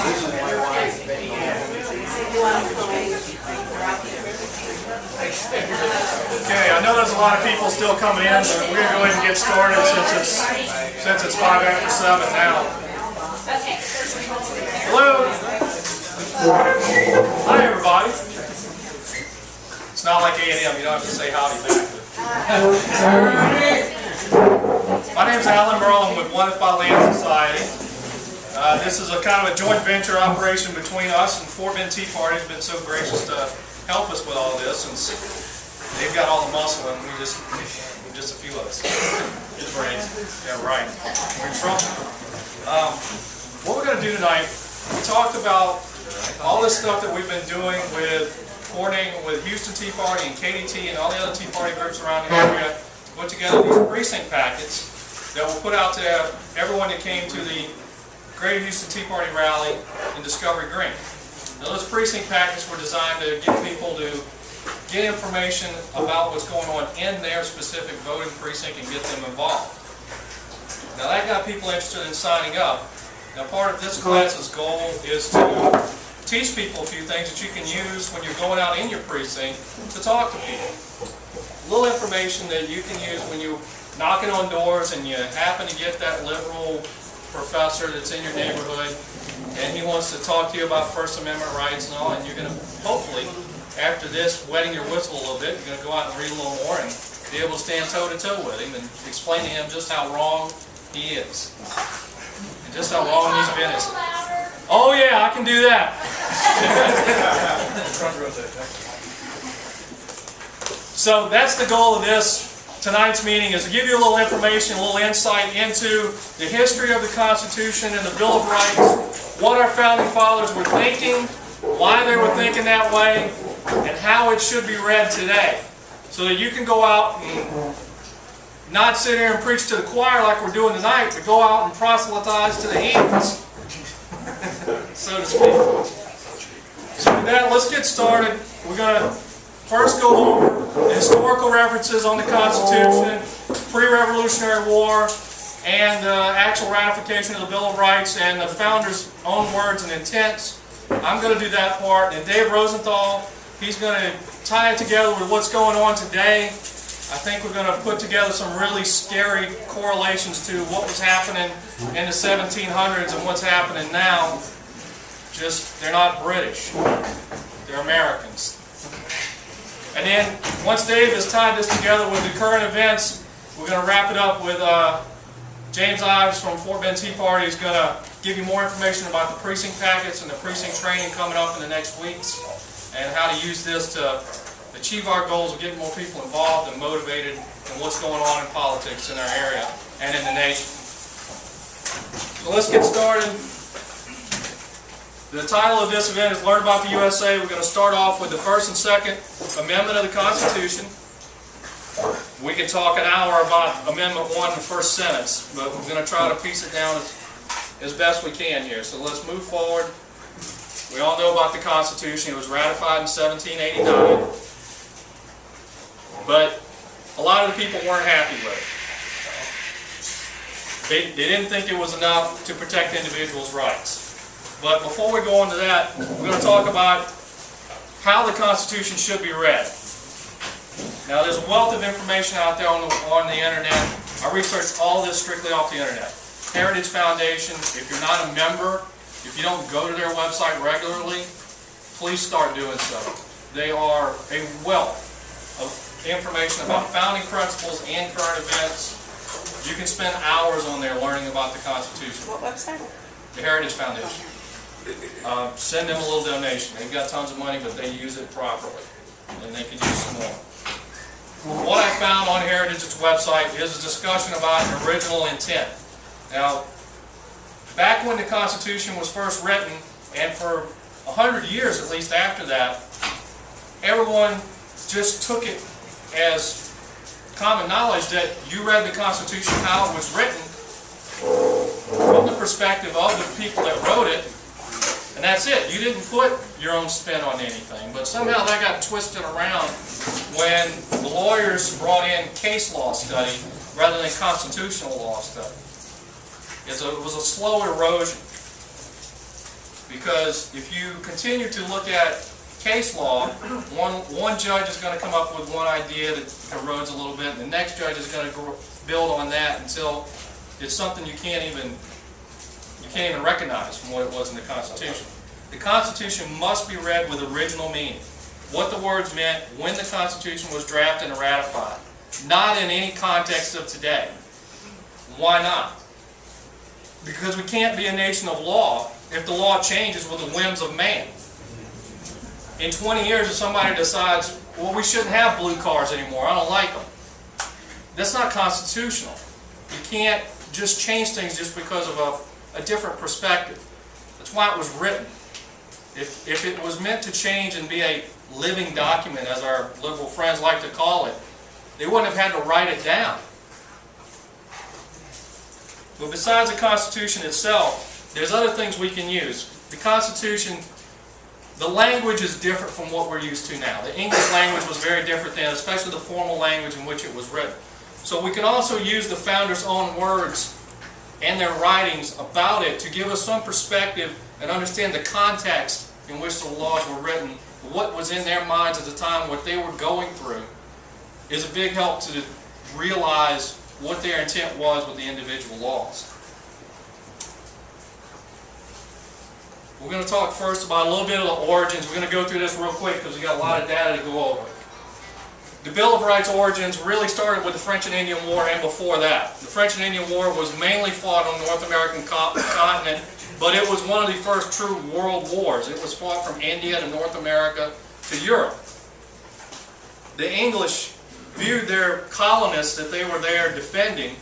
Okay, I know there's a lot of people still coming in, but we're going to go ahead and get started since it's 5 after 7 now. Hello. Hi, everybody. It's not like A&M. You don't have to say howdy back. My name's Alan Merle. I'm with One by Land Society. This is a kind of a joint venture operation between us and Fort Bend Tea Party has been so gracious to help us with all this, since they've got all the muscle and we're just a few of us. Just brains. Yeah, right. We're in trouble. What we're going to do tonight, we talked about all this stuff that we've been doing with coordinating with Houston Tea Party and KDT and all the other Tea Party groups around the area to put together these precinct packets that we'll put out to everyone that came to the Greater Houston Tea Party rally in Discovery Green. Now, those precinct packets were designed to get people to get information about what's going on in their specific voting precinct and get them involved. Now, that got people interested in signing up. Now, part of this class's goal is to teach people a few things that you can use when you're going out in your precinct to talk to people. A little information that you can use when you're knocking on doors and you happen to get that liberal professor that's in your neighborhood and he wants to talk to you about First Amendment rights and all, and you're going to hopefully, after this, wetting your whistle a little bit, you're going to go out and read a little more and be able to stand toe-to-toe with him and explain to him just how wrong he is. And just how wrong he's been. Oh yeah, I can do that. So that's the goal of this tonight's meeting, is to give you a little information, a little insight into the history of the Constitution and the Bill of Rights, what our founding fathers were thinking, why they were thinking that way, and how it should be read today. So that you can go out and not sit here and preach to the choir like we're doing tonight, but go out and proselytize to the heathens, so to speak. So with that, let's get started. We're going to first go over the historical references on the Constitution, pre-Revolutionary War, and actual ratification of the Bill of Rights and the Founders' own words and intents. I'm going to do that part, and Dave Rosenthal, he's going to tie it together with what's going on today. I think we're going to put together some really scary correlations to what was happening in the 1700s and what's happening now. Just, they're not British, they're Americans. And then, once Dave has tied this together with the current events, we're going to wrap it up with James Ives from Fort Bend Tea Party is going to give you more information about the precinct packets and the precinct training coming up in the next weeks, and how to use this to achieve our goals of getting more people involved and motivated in what's going on in politics in our area and in the nation. So let's get started. The title of this event is Learn About the USA. We're going to start off with the First and Second Amendment of the Constitution. We can talk an hour about Amendment 1 in the first sentence, but we're going to try to piece it down as best we can here. So let's move forward. We all know about the Constitution. It was ratified in 1789. But a lot of the people weren't happy with it. They didn't think it was enough to protect individuals' rights. But before we go on to that, we're going to talk about how the Constitution should be read. Now, there's a wealth of information out there on the internet. I researched all this strictly off the internet. Heritage Foundation, if you're not a member, if you don't go to their website regularly, please start doing so. They are a wealth of information about founding principles and current events. You can spend hours on there learning about the Constitution. What website? The Heritage Foundation. Send them a little donation. They've got tons of money, but they use it properly, and they can use some more. What I found on Heritage's website is a discussion about original intent. Now, back when the Constitution was first written, and for 100 years at least after that, everyone just took it as common knowledge that you read the Constitution how it was written from the perspective of the people that wrote it, and that's it. You didn't put your own spin on anything. But somehow that got twisted around when the lawyers brought in case law study rather than constitutional law study. It was a slow erosion, Because if you continue to look at case law, one judge is going to come up with one idea that erodes a little bit, and the next judge is going to build on that until it's something you can't even recognize from what it was in the Constitution. The Constitution must be read with original meaning. What the words meant when the Constitution was drafted and ratified. Not in any context of today. Why not? Because we can't be a nation of law if the law changes with the whims of man. In 20 years, if somebody decides, well, we shouldn't have blue cars anymore, I don't like them. That's not constitutional. You can't just change things just because of a different perspective. That's why it was written. If it was meant to change and be a living document, as our liberal friends like to call it, they wouldn't have had to write it down. But besides the Constitution itself, there's other things we can use. The Constitution, the language is different from what we're used to now. The English language was very different then, especially the formal language in which it was written. So we can also use the founders' own words and their writings about it to give us some perspective and understand the context in which the laws were written, what was in their minds at the time, what they were going through, is a big help to realize what their intent was with the individual laws. We're going to talk first about a little bit of the origins. We're going to go through this real quick because we've got a lot of data to go over. The Bill of Rights origins really started with the French and Indian War and before that. The French and Indian War was mainly fought on the North American continent, but it was one of the first true world wars. It was fought from India to North America to Europe. The English viewed their colonists that they were there defending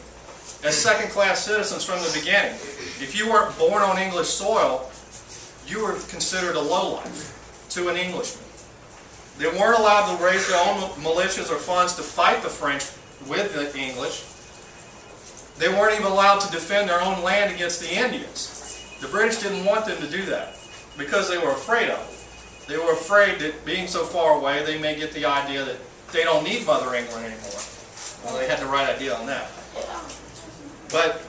as second-class citizens from the beginning. If you weren't born on English soil, you were considered a lowlife to an Englishman. They weren't allowed to raise their own militias or funds to fight the French with the English. They weren't even allowed to defend their own land against the Indians. The British didn't want them to do that because they were afraid of it. They were afraid that being so far away, they may get the idea that they don't need Mother England anymore. Well, they had the right idea on that. But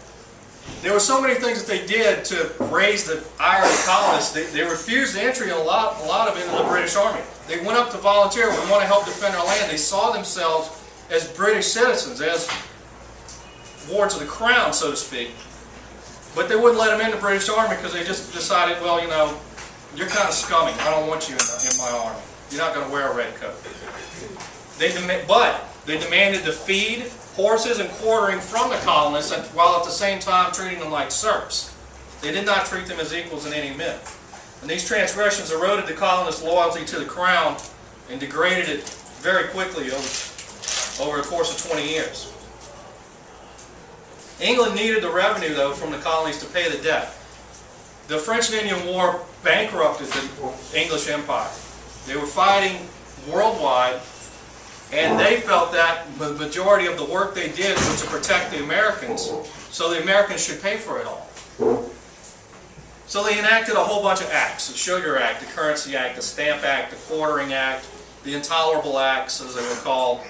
there were so many things that they did to raise the ire of the colonists. They refused entry in a lot of it in the British Army. They went up to volunteer. We want to help defend our land. They saw themselves as British citizens, as wards of the crown, so to speak. But they wouldn't let them in the British Army because they just decided, well, you know, you're kind of scummy. I don't want you in my army. You're not going to wear a red coat. But they demanded to feed horses and quartering from the colonists while at the same time treating them like serfs. They did not treat them as equals in any men. And these transgressions eroded the colonists' loyalty to the crown and degraded it very quickly over the course of 20 years. England needed the revenue, though, from the colonies to pay the debt. The French and Indian War bankrupted the English Empire. They were fighting worldwide, and they felt that the majority of the work they did was to protect the Americans, so the Americans should pay for it all. So they enacted a whole bunch of acts: the Sugar Act, the Currency Act, the Stamp Act, the Quartering Act, the Intolerable Acts, as they were called.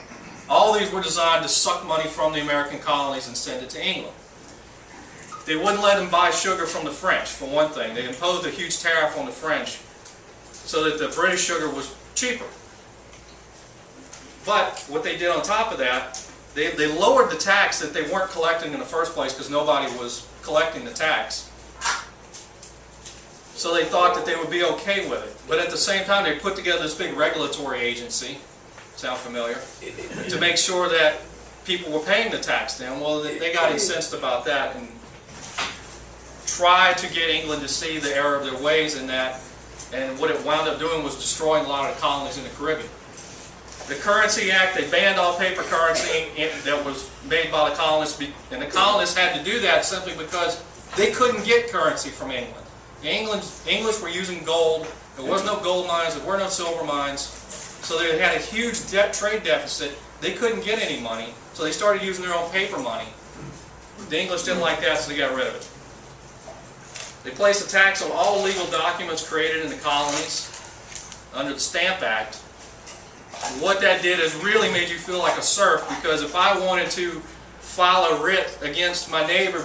All these were designed to suck money from the American colonies and send it to England. They wouldn't let them buy sugar from the French, for one thing. They imposed a huge tariff on the French so that the British sugar was cheaper. But what they did on top of that, they lowered the tax that they weren't collecting in the first place because nobody was collecting the tax. So they thought that they would be okay with it. But at the same time, they put together this big regulatory agency, sound familiar, to make sure that people were paying the tax then. Well, they got incensed about that and tried to get England to see the error of their ways in that. And what it wound up doing was destroying a lot of the colonies in the Caribbean. The Currency Act, they banned all paper currency that was made by the colonists, and the colonists had to do that simply because they couldn't get currency from England. The English were using gold. There was no gold mines, there were no silver mines, so they had a huge trade deficit. They couldn't get any money, so they started using their own paper money. The English didn't like that, so they got rid of it. They placed a tax on all legal documents created in the colonies under the Stamp Act. What that did is really made you feel like a serf, because if I wanted to file a writ against my neighbor